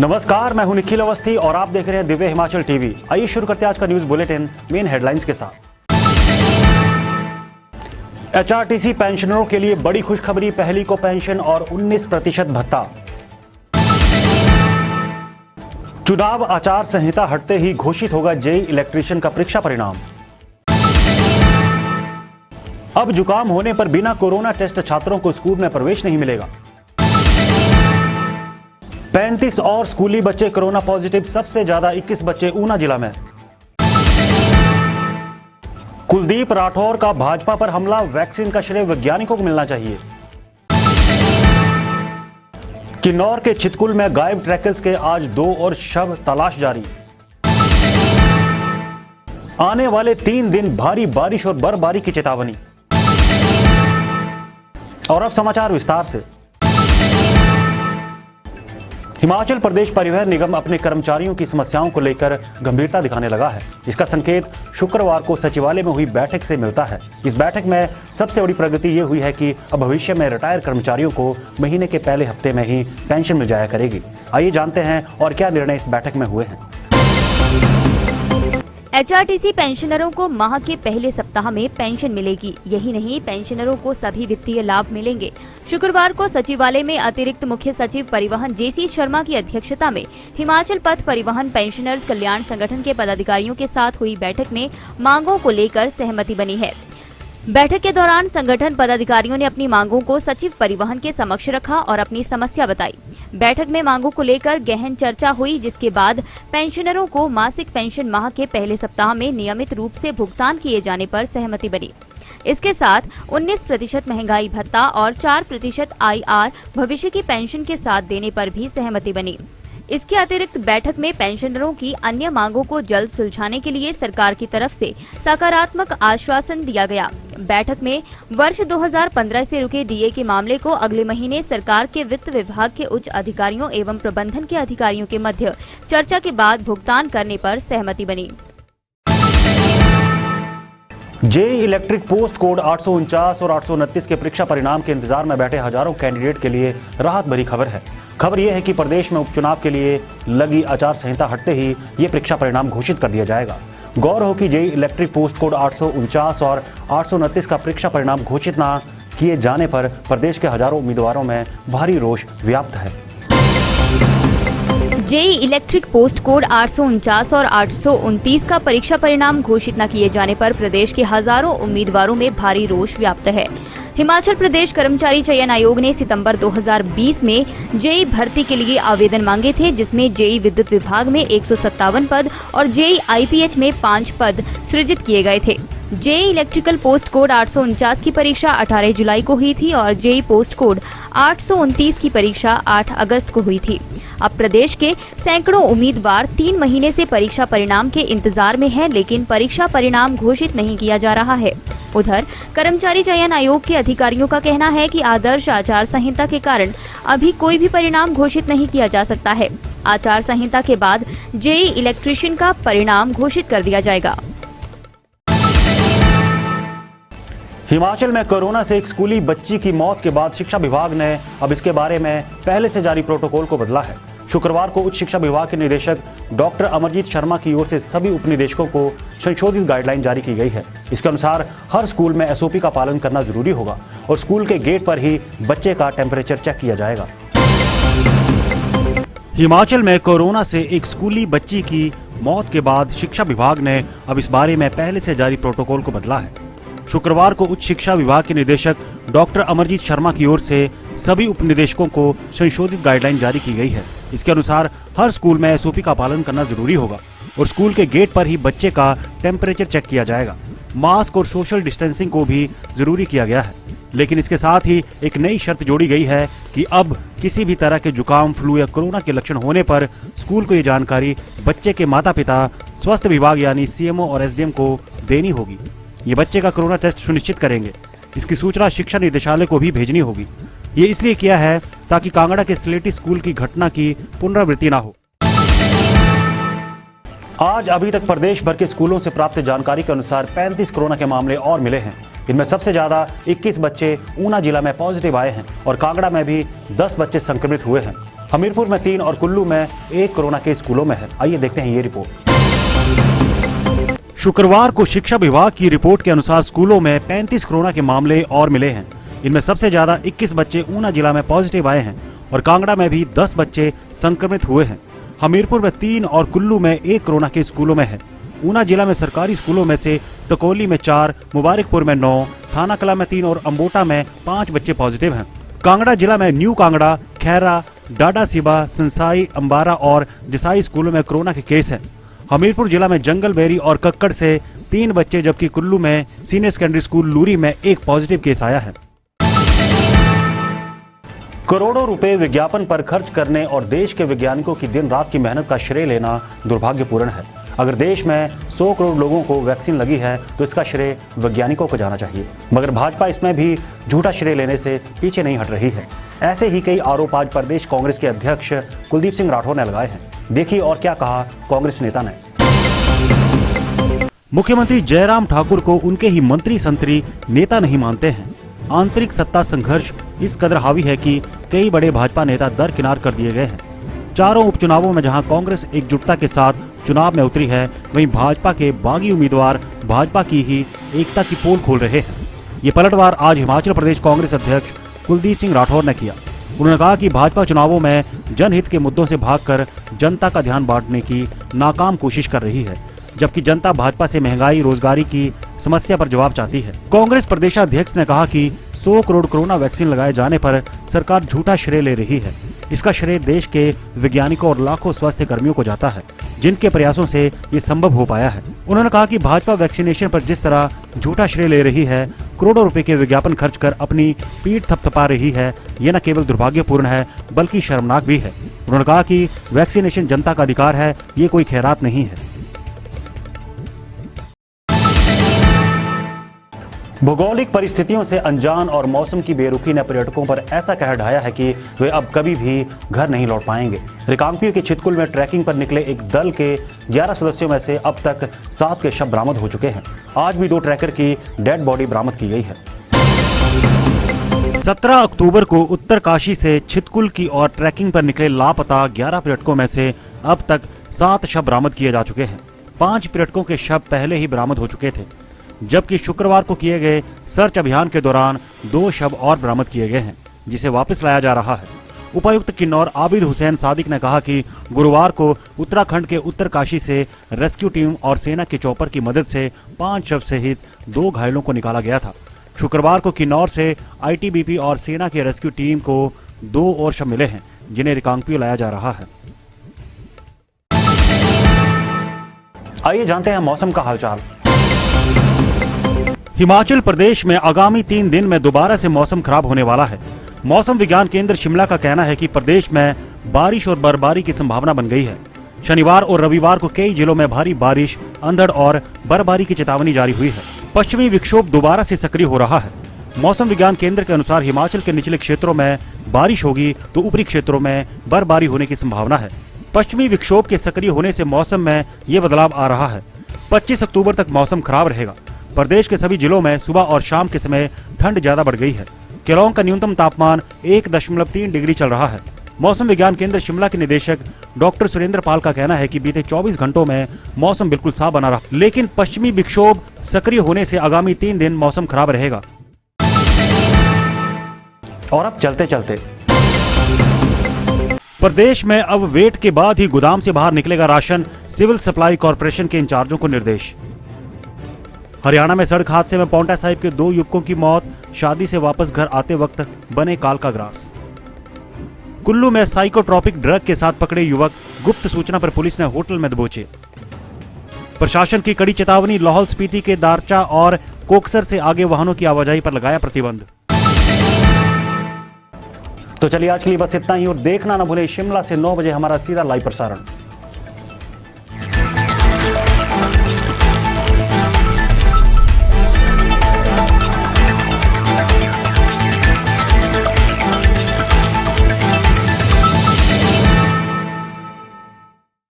नमस्कार, मैं हूं निखिल अवस्थी और आप देख रहे हैं दिव्य हिमाचल टीवी। आइए शुरू करते हैं आज का न्यूज बुलेटिन मेन हेडलाइंस के साथ। एचआरटीसी पेंशनरों के लिए बड़ी खुशखबरी, पहली को पेंशन और 19% भत्ता। चुनाव आचार संहिता हटते ही घोषित होगा जेईई इलेक्ट्रीशियन का परीक्षा परिणाम। अब जुकाम होने पर बिना कोरोना टेस्ट छात्रों को स्कूल में प्रवेश नहीं मिलेगा। 35 और स्कूली बच्चे कोरोना पॉजिटिव, सबसे ज्यादा 21 बच्चे ऊना जिला में। कुलदीप राठौर का भाजपा पर हमला, वैक्सीन का श्रेय वैज्ञानिकों को मिलना चाहिए। किन्नौर के छितकुल में गायब ट्रैकर्स के आज 2 और शव तलाश जारी। आने वाले 3 दिन भारी बारिश और बर्फबारी की चेतावनी। और अब समाचार विस्तार से। हिमाचल प्रदेश परिवहन निगम अपने कर्मचारियों की समस्याओं को लेकर गंभीरता दिखाने लगा है। इसका संकेत शुक्रवार को सचिवालय में हुई बैठक से मिलता है। इस बैठक में सबसे बड़ी प्रगति ये हुई है कि अब भविष्य में रिटायर कर्मचारियों को महीने के पहले हफ्ते में ही पेंशन मिल जाया करेगी। आइए जानते हैं और क्या निर्णय इस बैठक में हुए हैं। एचआरटीसी पेंशनरों को माह के पहले सप्ताह में पेंशन मिलेगी। यही नहीं, पेंशनरों को सभी वित्तीय लाभ मिलेंगे। शुक्रवार को सचिवालय में अतिरिक्त मुख्य सचिव परिवहन जेसी शर्मा की अध्यक्षता में हिमाचल पथ परिवहन पेंशनर्स कल्याण संगठन के पदाधिकारियों के साथ हुई बैठक में मांगों को लेकर सहमति बनी है। बैठक के दौरान संगठन पदाधिकारियों ने अपनी मांगों को सचिव परिवहन के समक्ष रखा और अपनी समस्या बताई। बैठक में मांगों को लेकर गहन चर्चा हुई, जिसके बाद पेंशनरों को मासिक पेंशन माह के पहले सप्ताह में नियमित रूप से भुगतान किए जाने पर सहमति बनी। इसके साथ 19% महंगाई भत्ता और 4% IR भविष्य की पेंशन के साथ देने पर भी सहमति बनी। इसके अतिरिक्त बैठक में पेंशनरों की अन्य मांगों को जल्द सुलझाने के लिए सरकार की तरफ से सकारात्मक आश्वासन दिया गया। बैठक में वर्ष 2015 से रुके डीए के मामले को अगले महीने सरकार के वित्त विभाग के उच्च अधिकारियों एवं प्रबंधन के अधिकारियों के मध्य चर्चा के बाद भुगतान करने पर सहमति बनी। जेईई इलेक्ट्रिक पोस्ट कोड 849 और 829 के परीक्षा परिणाम के इंतजार में बैठे हजारों कैंडिडेट के लिए राहत भरी खबर है। खबर यह है कि प्रदेश में उपचुनाव के लिए लगी आचार संहिता हटते ही ये परीक्षा परिणाम घोषित कर दिया जाएगा। गौर हो कि जेईई इलेक्ट्रिक पोस्ट कोड 849 और 829 का परीक्षा परिणाम घोषित न किए जाने पर प्रदेश के हजारों उम्मीदवारों में भारी रोष व्याप्त है। जेईई इलेक्ट्रिक पोस्ट कोड 849 और 829 का परीक्षा परिणाम घोषित न किए जाने पर प्रदेश के हजारों उम्मीदवारों में भारी रोष व्याप्त है। हिमाचल प्रदेश कर्मचारी चयन आयोग ने सितंबर 2020 में जेईई भर्ती के लिए आवेदन मांगे थे, जिसमें जेईई विद्युत विभाग में 157 पद और जेईई IPH में 5 पद सृजित किए गए थे। जेईई इलेक्ट्रिकल पोस्ट कोड 849 की परीक्षा 18 जुलाई को हुई थी और जेईई पोस्ट कोड 829 की परीक्षा 8 अगस्त को हुई थी। अब प्रदेश के सैकड़ों उम्मीदवार 3 महीने से परीक्षा परिणाम के इंतजार में हैं, लेकिन परीक्षा परिणाम घोषित नहीं किया जा रहा है। उधर कर्मचारी चयन आयोग के अधिकारियों का कहना है कि आदर्श आचार संहिता के कारण अभी कोई भी परिणाम घोषित नहीं किया जा सकता है। आचार संहिता के बाद जेईई इलेक्ट्रीशियन का परिणाम घोषित कर दिया जाएगा। हिमाचल में कोरोना से एक स्कूली बच्ची की मौत के बाद शिक्षा विभाग ने अब इसके बारे में पहले से जारी प्रोटोकॉल को बदला है। शुक्रवार को उच्च शिक्षा विभाग के निदेशक डॉक्टर अमरजीत शर्मा की ओर से सभी उपनिदेशकों को संशोधित गाइडलाइन जारी की गई है। इसके अनुसार हर स्कूल में SOP का पालन करना जरूरी होगा और स्कूल के गेट पर ही बच्चे का टेम्परेचर चेक किया जाएगा। हिमाचल में कोरोना से एक स्कूली बच्ची की मौत के बाद शिक्षा विभाग ने अब इस बारे में पहले से जारी प्रोटोकॉल को बदला है। शुक्रवार को उच्च शिक्षा विभाग के निदेशक डॉक्टर अमरजीत शर्मा की ओर से सभी उपनिदेशकों को संशोधित गाइडलाइन जारी की गई है। इसके अनुसार हर स्कूल में SOP का पालन करना जरूरी होगा और स्कूल के गेट पर ही बच्चे का टेम्परेचर चेक किया जाएगा। मास्क और सोशल डिस्टेंसिंग को भी जरूरी किया गया है, लेकिन इसके साथ ही एक नई शर्त जोड़ी गई है कि अब किसी भी तरह के जुकाम, फ्लू या कोरोना के लक्षण होने पर स्कूल को ये जानकारी बच्चे के माता पिता, स्वास्थ्य विभाग यानी CMO और SDM को देनी होगी। ये बच्चे का कोरोना टेस्ट सुनिश्चित करेंगे। इसकी सूचना शिक्षा निदेशालय को भी भेजनी होगी। ये इसलिए किया है ताकि कांगड़ा के स्लेटी स्कूल की घटना की पुनरावृत्ति ना हो। आज अभी तक प्रदेश भर के स्कूलों से प्राप्त जानकारी के अनुसार 35 कोरोना के मामले और मिले हैं। इनमें सबसे ज्यादा 21 बच्चे ऊना जिला में पॉजिटिव आए हैं और कांगड़ा में भी 10 बच्चे संक्रमित हुए हैं। हमीरपुर में 3 और कुल्लू में 1 कोरोना केस स्कूलों में है। आइए देखते हैं ये रिपोर्ट। शुक्रवार को शिक्षा विभाग की रिपोर्ट के अनुसार स्कूलों में 35 कोरोना के मामले और मिले हैं। इनमें सबसे ज्यादा 21 बच्चे ऊना जिला में पॉजिटिव आए हैं और कांगड़ा में भी 10 बच्चे संक्रमित हुए हैं। हमीरपुर में 3 और कुल्लू में 1 कोरोना के स्कूलों में है। ऊना जिला में सरकारी स्कूलों में से टकोली में 4, मुबारकपुर में 9, थाना कला में 3 और अम्बोटा में 5 बच्चे पॉजिटिव हैं। कांगड़ा जिला में न्यू कांगड़ा, खैरा, डाडा सिबा, संसाई, अंबारा और जिसाई स्कूलों में कोरोना के केस हैं। हमीरपुर जिला में जंगलबेरी और कक्कड़ से 3 बच्चे, जबकि कुल्लू में सीनियर सेकेंडरी स्कूल लूरी में 1 पॉजिटिव केस आया है। करोड़ों रुपए विज्ञापन पर खर्च करने और देश के वैज्ञानिकों की दिन रात की मेहनत का श्रेय लेना दुर्भाग्यपूर्ण है। अगर देश में 100 करोड़ लोगों को वैक्सीन लगी है तो इसका श्रेय वैज्ञानिकों को जाना चाहिए, मगर भाजपा इसमें भी झूठा श्रेय लेने से पीछे नहीं हट रही है। ऐसे ही कई आरोप आज प्रदेश कांग्रेस के अध्यक्ष कुलदीप सिंह राठौर ने लगाए हैं। देखिए और क्या कहा कांग्रेस नेता ने। मुख्यमंत्री जयराम ठाकुर को उनके ही मंत्री संतरी नेता नहीं मानते हैं। आंतरिक सत्ता संघर्ष इस कदर हावी है कि कई बड़े भाजपा नेता दरकिनार कर दिए गए हैं। चारों उपचुनावों में जहां कांग्रेस एकजुटता के साथ चुनाव में उतरी है, वहीं भाजपा के बागी उम्मीदवार भाजपा की ही एकता की पोल खोल रहे हैं। ये पलटवार आज हिमाचल प्रदेश कांग्रेस अध्यक्ष कुलदीप सिंह राठौर ने किया। उन्होंने कहा कि भाजपा चुनावों में जनहित के मुद्दों से भागकर जनता का ध्यान बांटने की नाकाम कोशिश कर रही है, जबकि जनता भाजपा से महंगाई, रोजगारी की समस्या पर जवाब चाहती है। कांग्रेस प्रदेशाध्यक्ष ने कहा कि 100 करोड़ कोरोना वैक्सीन लगाए जाने पर सरकार झूठा श्रेय ले रही है। इसका श्रेय देश के वैज्ञानिकों और लाखों स्वास्थ्य कर्मियों को जाता है, जिनके प्रयासों से ये संभव हो पाया है। उन्होंने कहा कि भाजपा वैक्सीनेशन पर जिस तरह झूठा श्रेय ले रही है, करोड़ों रुपए के विज्ञापन खर्च कर अपनी पीठ थपथपा रही है, ये न केवल दुर्भाग्यपूर्ण है बल्कि शर्मनाक भी है। उन्होंने कहा कि वैक्सीनेशन जनता का अधिकार है, ये कोई खैरात नहीं है। भौगोलिक परिस्थितियों से अनजान और मौसम की बेरुखी ने पर्यटकों पर ऐसा कहर ढाया है कि वे अब कभी भी घर नहीं लौट पाएंगे। रिकांगपिओ के छितकुल में ट्रैकिंग पर निकले एक दल के 11 सदस्यों में से अब तक 7 के शव बरामद हो चुके हैं। आज भी 2 ट्रैकर की डेड बॉडी बरामद की गई है। 17 अक्टूबर को उत्तरकाशी से छितकुल की ओर ट्रैकिंग पर निकले लापता 11 पर्यटकों में से अब तक 7 शव बरामद किए जा चुके हैं। 5 पर्यटकों के शव पहले ही बरामद हो चुके थे, जबकि शुक्रवार को किए गए सर्च अभियान के दौरान 2 शव और बरामद किए गए हैं, जिसे वापस लाया जा रहा है। उपायुक्त किन्नौर आबिद हुसैन सादिक ने कहा कि गुरुवार को उत्तराखंड के उत्तरकाशी से रेस्क्यू टीम और सेना के चॉपर की मदद से 5 शव सहित 2 घायलों को निकाला गया था। शुक्रवार को किन्नौर से आईटीबीपी और सेना के रेस्क्यू टीम को 2 और शव मिले हैं, जिन्हें रिकांगपिओ लाया जा रहा है। आइए जानते हैं मौसम का हालचाल। हिमाचल प्रदेश में आगामी 3 दिन में दोबारा से मौसम खराब होने वाला है। मौसम विज्ञान केंद्र शिमला का कहना है कि प्रदेश में बारिश और बर्फबारी की संभावना बन गई है। शनिवार और रविवार को कई जिलों में भारी बारिश, अंधड़ और बर्फबारी की चेतावनी जारी हुई है। पश्चिमी विक्षोभ दोबारा से सक्रिय हो रहा है। मौसम विज्ञान केंद्र के अनुसार हिमाचल के निचले क्षेत्रों में बारिश होगी तो ऊपरी क्षेत्रों में बर्फबारी होने की संभावना है। पश्चिमी विक्षोभ के सक्रिय होने से मौसम में ये बदलाव आ रहा है। 25 अक्टूबर तक मौसम खराब रहेगा। प्रदेश के सभी जिलों में सुबह और शाम के समय ठंड ज्यादा बढ़ गई है। केलांग का न्यूनतम तापमान 1.3 डिग्री चल रहा है। मौसम विज्ञान केंद्र शिमला के निदेशक डॉक्टर सुरेंद्र पाल का कहना है कि बीते 24 घंटों में मौसम बिल्कुल साफ बना रहा, लेकिन पश्चिमी विक्षोभ सक्रिय होने से आगामी 3 दिन मौसम खराब रहेगा। और अब चलते चलते प्रदेश में अब वेट के बाद ही गोदाम से बाहर निकलेगा राशन, सिविल सप्लाई कॉर्पोरेशन के इंचार्जों को निर्देश। हरियाणा में सड़क हादसे में पांवटा साहिब के 2 युवकों की मौत, शादी से वापस घर आते वक्त बने काल का ग्रास। कुल्लू में साइकोट्रॉपिक ड्रग के साथ पकड़े युवक, गुप्त सूचना पर पुलिस ने होटल में दबोचे। प्रशासन की कड़ी चेतावनी, लाहौल स्पीति के दारचा और कोकसर से आगे वाहनों की आवाजाही पर लगाया प्रतिबंध। तो चलिए आज के लिए बस इतना ही और देखना न भूलें शिमला से 9 बजे हमारा सीधा लाइव प्रसारण।